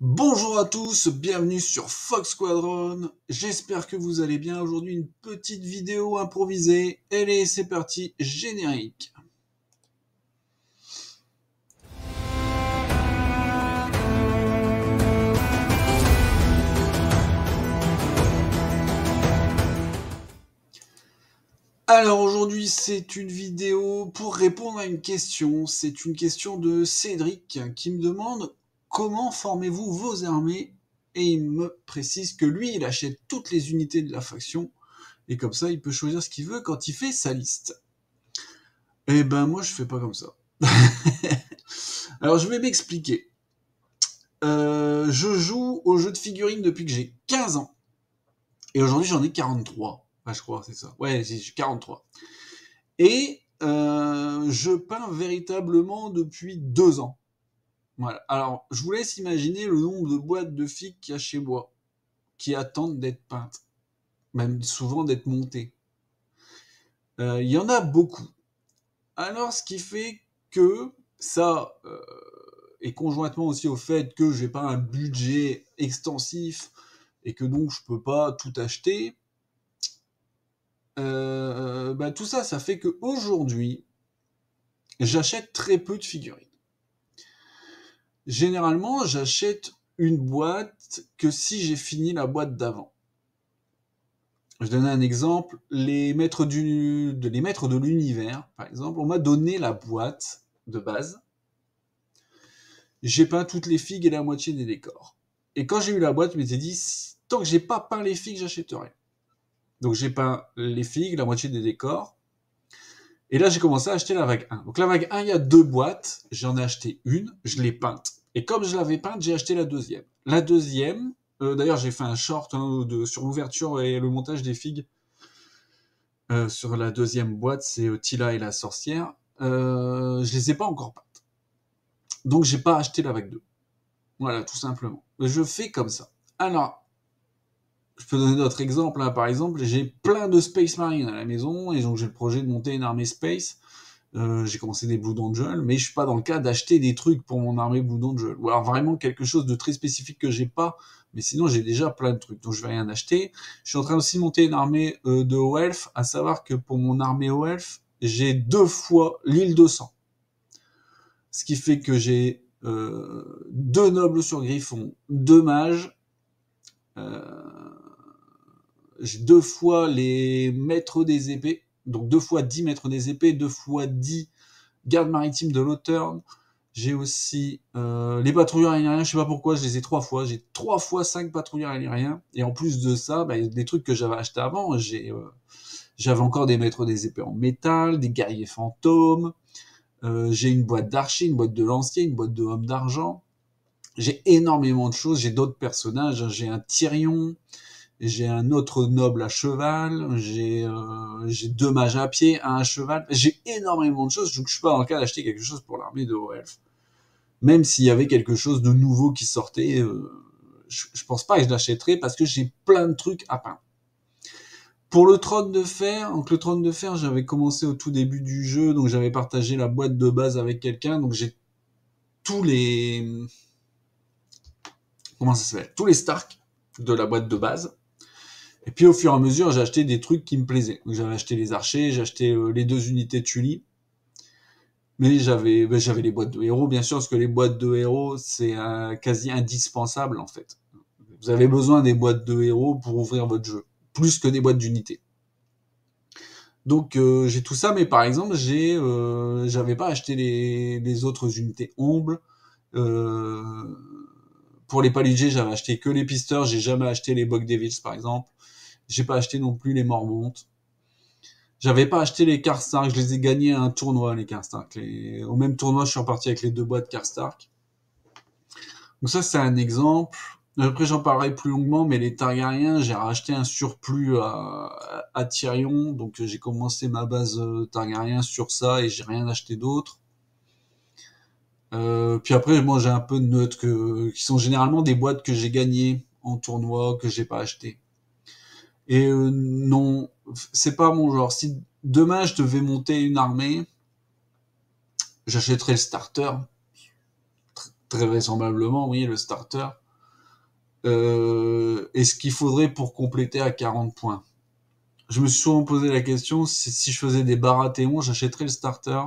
Bonjour à tous, bienvenue sur Fox Squadron. J'espère que vous allez bien. Aujourd'hui, une petite vidéo improvisée. Allez, c'est parti, générique. Alors aujourd'hui, c'est une vidéo pour répondre à une question. C'est une question de Cédric qui me demande comment formez-vous vos armées, et il me précise que lui, il achète toutes les unités de la faction et comme ça, il peut choisir ce qu'il veut quand il fait sa liste. Eh ben moi, je fais pas comme ça. Alors je vais m'expliquer. Je joue au jeu de figurines depuis que j'ai 15 ans. Et aujourd'hui j'en ai 43. Enfin, je crois, c'est ça. Ouais, j'ai 43. Et je peins véritablement depuis 2 ans. Voilà. Alors, je vous laisse imaginer le nombre de boîtes de figues qu'il y a chez moi, qui attendent d'être peintes. Même souvent d'être montées. Il y en a beaucoup. Alors, ce qui fait que ça, et conjointement aussi au fait que j'ai pas un budget extensif et que donc je peux pas tout acheter, tout ça, ça fait que aujourd'hui, j'achète très peu de figurines. Généralement, j'achète une boîte que si j'ai fini la boîte d'avant. Je donne un exemple, les maîtres de l'univers, par exemple, on m'a donné la boîte de base. J'ai peint toutes les figues et la moitié des décors. Et quand j'ai eu la boîte, je m'étais dit, tant que j'ai pas peint les figues, j'achète rien. Donc j'ai peint les figues, la moitié des décors. Et là, j'ai commencé à acheter la vague 1. Donc la vague 1, il y a 2 boîtes. J'en ai acheté une, je l'ai peinte. Et comme je l'avais peinte, j'ai acheté la deuxième. La deuxième, d'ailleurs, j'ai fait un short sur l'ouverture et le montage des figues. Sur la deuxième boîte, c'est Tila et la sorcière. Je les ai pas encore peintes. Donc j'ai pas acheté la vague 2. Voilà, tout simplement. Je fais comme ça. Alors, je peux donner d'autres exemples. Hein. Par exemple, j'ai plein de Space Marines à la maison, et donc j'ai le projet de monter une armée Space. J'ai commencé des Blood Angel, mais je suis pas dans le cas d'acheter des trucs pour mon armée Blood Angel. Ou alors vraiment quelque chose de très spécifique que j'ai pas, mais sinon j'ai déjà plein de trucs, donc je vais rien acheter. Je suis en train aussi de monter une armée de Haut Elf, à savoir que pour mon armée Haut Elf, j'ai 2 fois l'île de sang. Ce qui fait que j'ai 2 nobles sur Griffon, 2 mages, j'ai 2 fois les maîtres des épées, donc 2 fois 10 maîtres des épées, 2 fois 10 gardes maritimes de l'Auturn. J'ai aussi les patrouilleurs aériens, je sais pas pourquoi, je les ai 3 fois. J'ai 3 fois 5 patrouilleurs aériens. Et en plus de ça, des trucs que j'avais achetés avant, j'avais encore des maîtres des épées en métal, des guerriers fantômes, j'ai une boîte d'archers, une boîte de lanciers, une boîte de hommes d'argent. J'ai énormément de choses, j'ai d'autres personnages, j'ai un Tyrion, j'ai un autre noble à cheval, j'ai 2 mages à pied, un à cheval, j'ai énormément de choses, donc je suis pas dans le cas d'acheter quelque chose pour l'armée de Haut Elf. Même s'il y avait quelque chose de nouveau qui sortait, je pense pas que je l'achèterais parce que j'ai plein de trucs à peindre. Pour le trône de fer, donc le trône de fer, j'avais commencé au tout début du jeu, donc j'avais partagé la boîte de base avec quelqu'un, donc j'ai tous les, comment ça s'appelle, tous les Stark de la boîte de base. Et puis au fur et à mesure, j'ai acheté des trucs qui me plaisaient. Donc j'avais acheté les archers, j'ai acheté les 2 unités Tully. Mais j'avais les boîtes de héros, bien sûr, parce que les boîtes de héros, c'est quasi indispensable, en fait. Vous avez besoin des boîtes de héros pour ouvrir votre jeu, plus que des boîtes d'unités. Donc j'ai tout ça, mais par exemple, j'avais pas acheté les autres unités ombles. Pour les Paludjés, j'avais acheté que les pisteurs, j'ai jamais acheté les Bog Devils, par exemple. J'ai pas acheté non plus les Mormontes. J'avais pas acheté les Karstark, je les ai gagnés à un tournoi, les Karstark. Au même tournoi, je suis reparti avec les 2 boîtes Karstark. Donc ça, c'est un exemple. Après, j'en parlerai plus longuement, mais les Targaryens, j'ai racheté un surplus à Tyrion, donc j'ai commencé ma base Targaryen sur ça et j'ai rien acheté d'autre. Puis après, moi, j'ai un peu de notes qui sont généralement des boîtes que j'ai gagnées en tournoi, que j'ai pas acheté. Et non, c'est pas mon genre. Si demain je devais monter une armée, j'achèterais le starter. Très vraisemblablement, oui, le starter. Et ce qu'il faudrait pour compléter à 40 points. Je me suis souvent posé la question, si je faisais des Baratheon, j'achèterais le starter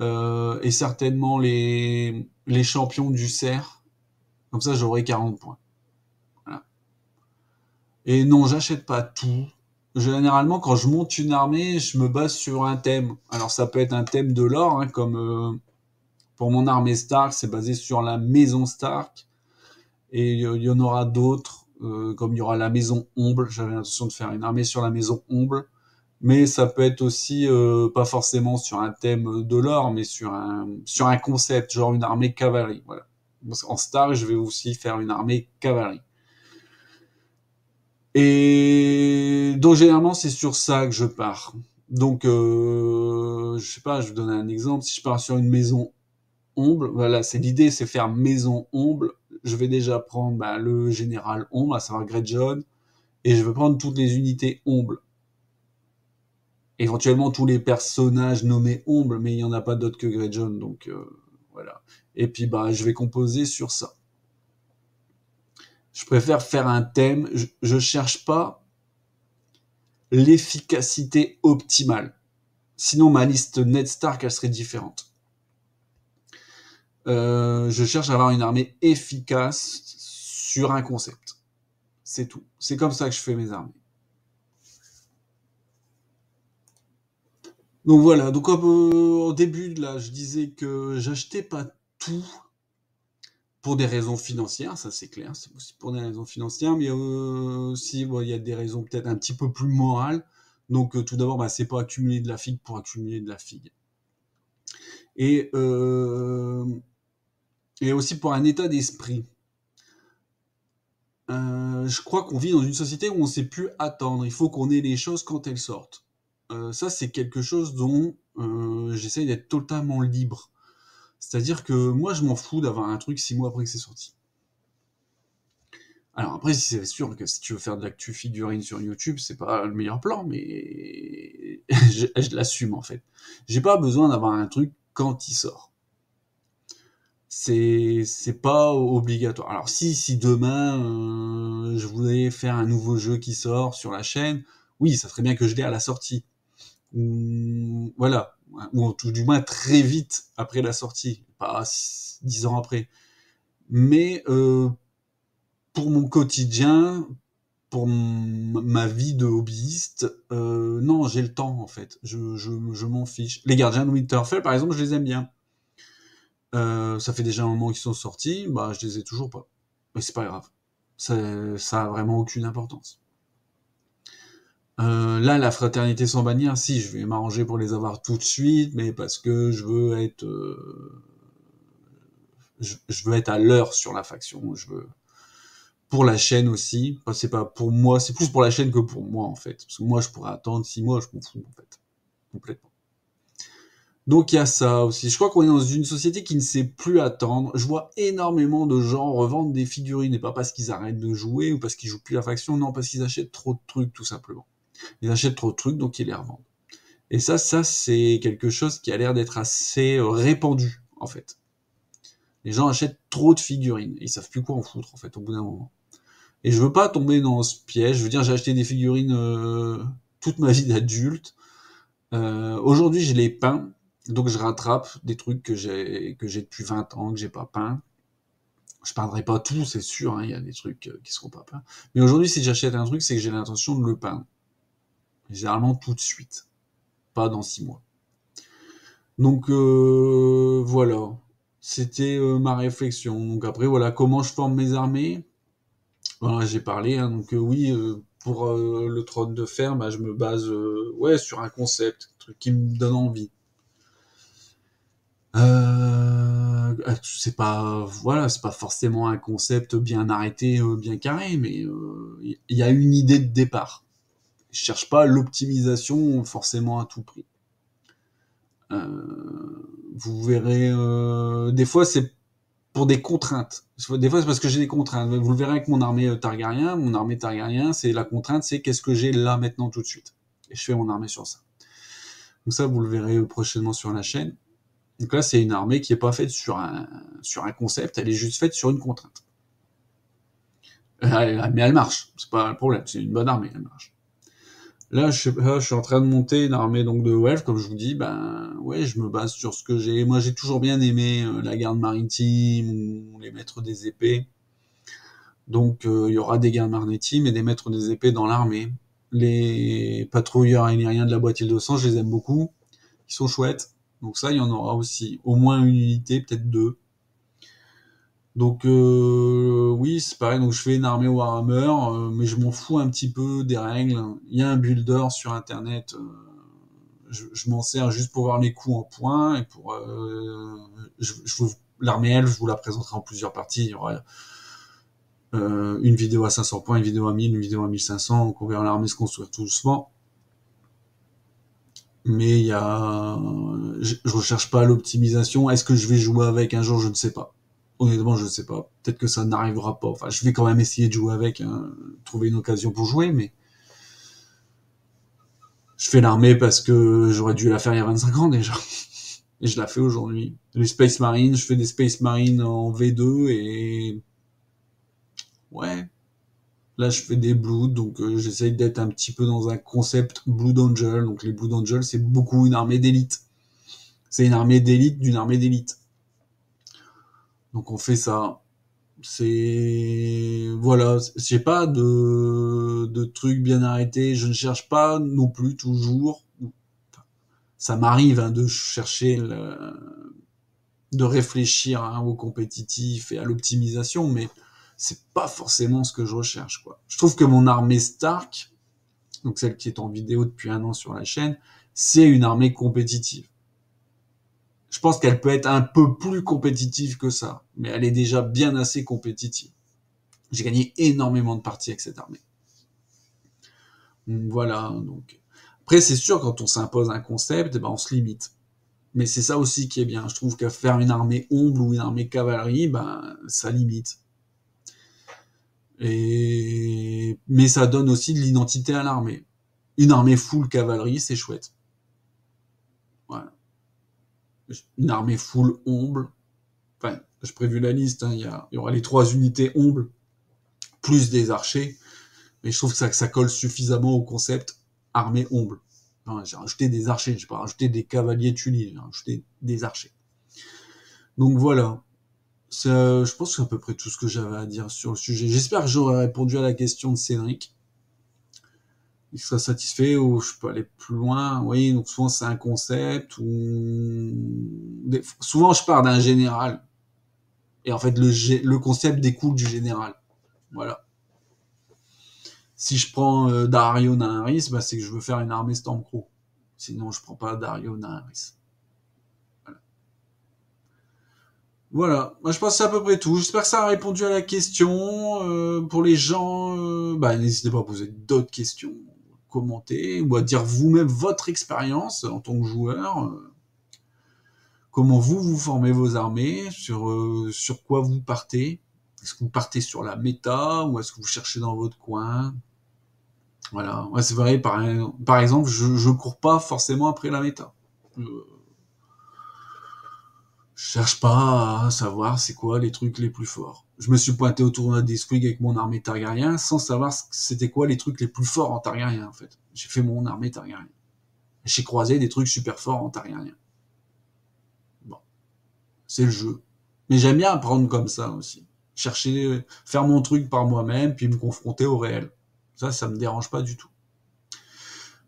et certainement les champions du cerf. Comme ça, j'aurais 40 points. Voilà. Et non, j'achète pas tout. Généralement, quand je monte une armée, je me base sur un thème. Alors, ça peut être un thème de lore, hein, comme pour mon armée Stark, c'est basé sur la maison Stark. Et il y en aura d'autres, comme il y aura la maison Omble. J'avais l'intention de faire une armée sur la maison Omble. Mais ça peut être aussi, pas forcément sur un thème de lore, mais sur un concept, genre une armée cavalerie. Voilà. En Stark, je vais aussi faire une armée cavalerie. Et donc généralement c'est sur ça que je pars. Donc je sais pas, je vais vous donner un exemple. Si je pars sur une maison Omble, voilà, c'est l'idée, c'est faire maison Omble. Je vais déjà prendre le général Omble, à savoir Greyjohn, et je vais prendre toutes les unités Omble. Éventuellement tous les personnages nommés Omble, mais il n'y en a pas d'autres que Greyjohn, donc voilà. Et puis je vais composer sur ça. Je préfère faire un thème. Je cherche pas l'efficacité optimale. Sinon, ma liste Ned Stark, elle serait différente. Je cherche à avoir une armée efficace sur un concept. C'est tout. C'est comme ça que je fais mes armées. Donc voilà. Donc au début, là, je disais que j'achetais pas tout pour des raisons financières, ça c'est clair. C'est aussi pour des raisons financières, mais aussi il y a des raisons peut-être un petit peu plus morales. Donc tout d'abord, c'est pas accumuler de la figue pour accumuler de la figue. Et aussi pour un état d'esprit. Je crois qu'on vit dans une société où on ne sait plus attendre. Il faut qu'on ait les choses quand elles sortent. Ça, c'est quelque chose dont j'essaye d'être totalement libre. C'est-à-dire que moi, je m'en fous d'avoir un truc 6 mois après que c'est sorti. Alors après, c'est sûr que si tu veux faire de l'actu figurine sur YouTube, c'est pas le meilleur plan, mais je l'assume en fait. J'ai pas besoin d'avoir un truc quand il sort. C'est pas obligatoire. Alors si demain je voulais faire un nouveau jeu qui sort sur la chaîne, oui, ça serait bien que je l'ai à la sortie. Voilà, ou tout du moins très vite après la sortie, pas 10 ans après. Mais pour mon quotidien, pour ma vie de hobbyiste, non, j'ai le temps en fait. Je m'en fiche. Les Gardiens de Winterfell, par exemple, je les aime bien. Ça fait déjà un moment qu'ils sont sortis, je les ai toujours pas. Mais c'est pas grave. Ça a vraiment aucune importance. Là, la fraternité sans bannière, si, je vais m'arranger pour les avoir tout de suite, mais parce que je veux être, je veux être à l'heure sur la faction. Je veux pour la chaîne aussi. Enfin, c'est pas pour moi, c'est plus pour la chaîne que pour moi en fait. Parce que moi, je pourrais attendre 6 mois, je m'en fous en fait, complètement. Donc il y a ça aussi. Je crois qu'on est dans une société qui ne sait plus attendre. Je vois énormément de gens revendre des figurines, et pas parce qu'ils arrêtent de jouer ou parce qu'ils jouent plus la faction, non, parce qu'ils achètent trop de trucs tout simplement. Ils achètent trop de trucs, donc ils les revendent. Et ça c'est quelque chose qui a l'air d'être assez répandu en fait. Les gens achètent trop de figurines, et ils savent plus quoi en foutre en fait au bout d'un moment. Et je veux pas tomber dans ce piège. Je veux dire, j'ai acheté des figurines toute ma vie d'adulte. Aujourd'hui, je les peins. Donc je rattrape des trucs que j'ai depuis 20 ans, que j'ai pas peint. Je peindrai pas tout, c'est sûr, hein, il y a des trucs qui seront pas peints. Mais aujourd'hui, si j'achète un truc, c'est que j'ai l'intention de le peindre. Généralement tout de suite, pas dans 6 mois. Donc voilà, c'était ma réflexion. Donc après, voilà, comment je forme mes armées. Voilà, j'ai parlé, hein, donc oui, pour le trône de fer, je me base sur un concept, un truc qui me donne envie. C'est pas c'est pas forcément un concept bien arrêté, bien carré, mais il y a une idée de départ. Je cherche pas l'optimisation forcément à tout prix. Vous verrez, des fois c'est pour des contraintes. Des fois c'est parce que j'ai des contraintes. Vous le verrez avec mon armée Targaryen. Mon armée Targaryen, c'est la contrainte, c'est qu'est-ce que j'ai là maintenant tout de suite. Et je fais mon armée sur ça. Donc ça, vous le verrez prochainement sur la chaîne. Donc là, c'est une armée qui est pas faite sur un concept, elle est juste faite sur une contrainte. Mais elle marche, c'est pas le problème, c'est une bonne armée, elle marche. Là, je suis en train de monter une armée donc de Welf, comme je vous dis, ben ouais, je me base sur ce que j'ai. Moi, j'ai toujours bien aimé la garde maritime ou les maîtres des épées. Donc, il y aura des gardes maritimes et des maîtres des épées dans l'armée. Les patrouilleurs aériens de la boîte Île-de-France, je les aime beaucoup. Ils sont chouettes. Donc ça, il y en aura aussi. Au moins une unité, peut-être deux. Donc oui, c'est pareil. Donc je fais une armée Warhammer, mais je m'en fous un petit peu des règles. Il y a un builder sur Internet. Je m'en sers juste pour voir les coups en points et pour l'armée elfe, je vous la présenterai en plusieurs parties. Il y aura une vidéo à 500 points, une vidéo à 1000, une vidéo à 1500. Donc on verra l'armée se construire tout doucement. Mais il y a, je recherche pas l'optimisation. Est-ce que je vais jouer avec un jour? Je ne sais pas. Honnêtement, je ne sais pas. Peut-être que ça n'arrivera pas. Enfin, je vais quand même essayer de jouer avec, hein, trouver une occasion pour jouer, mais je fais l'armée parce que j'aurais dû la faire il y a 25 ans déjà. Et je la fais aujourd'hui. Les Space Marines, je fais des Space Marines en V2 et ouais. Là, je fais des Blood, donc j'essaye d'être un petit peu dans un concept Blood Angel. Donc les Blood Angel, c'est beaucoup une armée d'élite. C'est une armée d'élite d'une armée d'élite. Donc on fait ça. C'est voilà, j'ai pas de trucs bien arrêtés. Je ne cherche pas non plus toujours. Ça m'arrive hein, de chercher de réfléchir hein, au compétitif et à l'optimisation, mais c'est pas forcément ce que je recherche quoi. Je trouve que mon armée Stark, donc celle qui est en vidéo depuis 1 an sur la chaîne, c'est une armée compétitive. Je pense qu'elle peut être un peu plus compétitive que ça, mais elle est déjà bien assez compétitive. J'ai gagné énormément de parties avec cette armée. Donc, voilà. Donc après, c'est sûr quand on s'impose un concept, ben on se limite. Mais c'est ça aussi qui est bien. Je trouve qu'à faire une armée ombre ou une armée cavalerie, ben ça limite. Mais ça donne aussi de l'identité à l'armée. Une armée full cavalerie, c'est chouette. Voilà. Une armée full ombre. Enfin, j'ai prévu la liste. Hein. Il y aura les 3 unités ombre plus des archers. Mais je trouve que ça colle suffisamment au concept armée ombre. Enfin, j'ai rajouté des archers, j'ai pas rajouté des cavaliers tulis, j'ai rajouté des archers. Donc voilà. Je pense que c'est à peu près tout ce que j'avais à dire sur le sujet. J'espère que j'aurai répondu à la question de Cédric. Il sera satisfait ou je peux aller plus loin. Oui, donc souvent c'est un concept ou souvent je pars d'un général. Et en fait le concept découle du général. Voilà. Si je prends Dario Naharis, bah, c'est que je veux faire une armée Stormcrow. Sinon, je prends pas Dario Naharis. Voilà. Moi, je pense que c'est à peu près tout. J'espère que ça a répondu à la question. Pour les gens, bah, n'hésitez pas à poser d'autres questions, commenter, ou à dire vous-même votre expérience en tant que joueur. Comment vous formez vos armées, sur quoi vous partez. Est-ce que vous partez sur la méta, ou est-ce que vous cherchez dans votre coin? Voilà, ouais, c'est vrai, par exemple, je cours pas forcément après la méta. Je cherche pas à savoir c'est quoi les trucs les plus forts. Je me suis pointé au tournoi des Squig avec mon armée Targaryen sans savoir c'était quoi les trucs les plus forts en Targaryen en fait. J'ai fait mon armée Targaryen. J'ai croisé des trucs super forts en Targaryen. Bon, c'est le jeu. Mais j'aime bien apprendre comme ça aussi. Chercher, faire mon truc par moi-même, puis me confronter au réel. Ça me dérange pas du tout.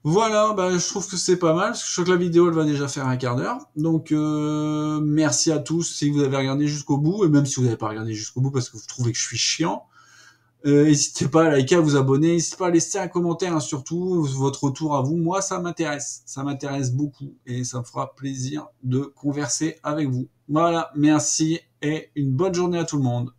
Voilà, bah, je trouve que c'est pas mal, parce que je crois que la vidéo elle va déjà faire 1/4 d'heure. Donc merci à tous si vous avez regardé jusqu'au bout, et même si vous n'avez pas regardé jusqu'au bout parce que vous trouvez que je suis chiant. N'hésitez pas à liker, à vous abonner, n'hésitez pas à laisser un commentaire, hein, surtout votre retour à vous. Moi ça m'intéresse beaucoup, et ça me fera plaisir de converser avec vous. Voilà, merci et une bonne journée à tout le monde.